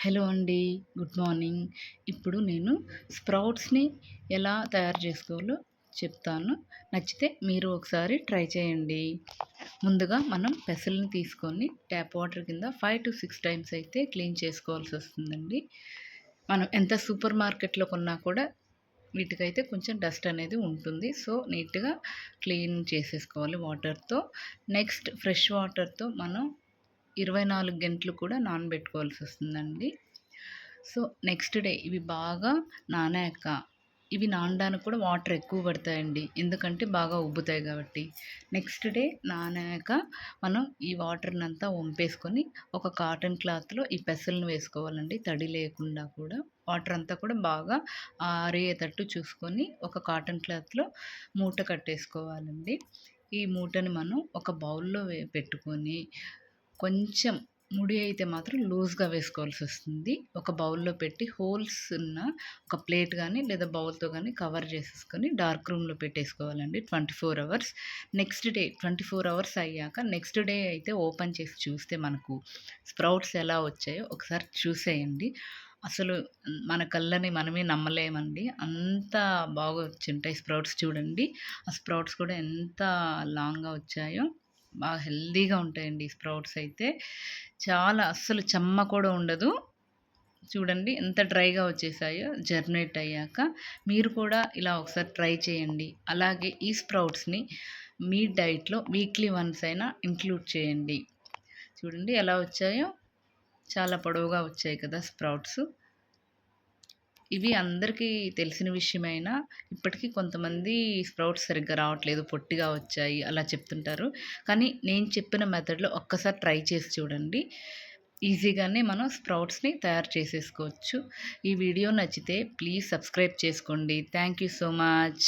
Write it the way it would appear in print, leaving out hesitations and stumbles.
Hello అండి. Good morning. ఇప్పుడు నేను స్ప్రౌట్స్‌ని ఎలా తయారు చేసుకోవాలో చెప్తాను. నచ్చితే మీరు ఒకసారి ట్రై చేయండి. ముందుగా మనం పెసల్ని తీసుకొని ట్యాప్ వాటర్ కింద 5-6 టైమ్స్ అయితే క్లీన్ చేసుకోవాల్సొస్తుందండి. మనం ఎంత సూపర్ మార్కెట్‌లో కొన్నా కూడా వీటికైతే కొంచెం డస్ట్ అనేది ఉంటుంది. సో, నీట్‌గా క్లీన్ చేసేసుకోవాలి వాటర్‌తో. నెక్స్ట్ ఫ్రెష్ వాటర్‌తో మనం 24 గంటలు కూడా నానబెట్టుకోవాల్సొస్తుందండి. సో, నెక్స్ట్ డే ఇవి బాగా నానాక ఇవి నానడానికి కూడా వాటర్ ఎక్కువ పడతాయండి. ఎందుకంటే బాగా ఉబ్బుతాయి కాబట్టి. నెక్స్ట్ డే నానాక మనం ఈ వాటర్‌నంతా వంపేసుకొని ఒక కాటన్ క్లాత్‌లో ఈ పెసలను వేసుకోవాలండి. తడి లేకుండా కూడా. వాటర్ అంతా కూడా బాగా ఆరేటట్టు చూసుకొని ఒక కాటన్ క్లాత్‌లో మూట కట్టేసుకోవాలండి. ఈ మూటని మనం ఒక బౌల్‌లో పెట్టుకొని కొంచెం ముడి అయితే మాత్రం లూజ్‌గా వేసుకోవాల్సొస్తుంది. ఒక బౌల్‌లో పెట్టి హోల్స్ ఉన్న ఒక ప్లేట్ గానీ, లేదా బౌల్‌తో గానీ కవర్ చేసేసుకొని డార్క్ రూమ్‌లో పెట్టేసుకోవాలండి 24 అవర్స్. నెక్స్ట్ డే 24 అవర్స్ అయ్యాక నెక్స్ట్ డే అయితే ఓపెన్ చేసి చూస్తే మనకు స్ప్రౌట్స్ ఎలా వచ్చాయో ఒకసారి చూసేయండి. అసలు మన కళ్ళని మనమే నమ్మలేమండి. అంత బాగా వచ్చుంటాయి స్ప్రౌట్స్ చూడండి. ఆ స్ప్రౌట్స్ కూడా ఎంత లాంగ్‌గా వచ్చాయో. బాగా హెల్తీగా ఉంటాయండి ఈ స్ప్రౌట్స్ అయితే. చాలా అస్సలు చెమ్మ కూడా ఉండదు. చూడండి ఎంత డ్రైగా వచ్చేసాయో జర్మినేట్ అయ్యాక. మీరు కూడా ఇలా ఒకసారి ట్రై చేయండి. అలాగే ఈ స్ప్రౌట్స్‌ని మీ డైట్‌లో వీక్లీ వన్స్ అయినా ఇంక్లూడ్ చేయండి. చూడండి ఎలా వచ్చాయో. చాలా పొడవుగా వచ్చాయి కదా స్ప్రౌట్స్. ఇవి అందరికీ తెలిసిన విషయమైనా ఇప్పటికీ కొంతమంది స్ప్రౌట్స్ సరిగ్గా రావట్లేదు, పొట్టిగా వచ్చాయి అలా చెప్తుంటారు. కానీ నేను చెప్పిన మెథడ్‌లో ఒక్కసారి ట్రై చేసి చూడండి. ఈజీగానే మనం స్ప్రౌట్స్‌ని తయారు చేసేసుకోవచ్చు. ఈ వీడియో నచ్చితే ప్లీజ్ సబ్స్క్రైబ్ చేసుకోండి. Thank you so much.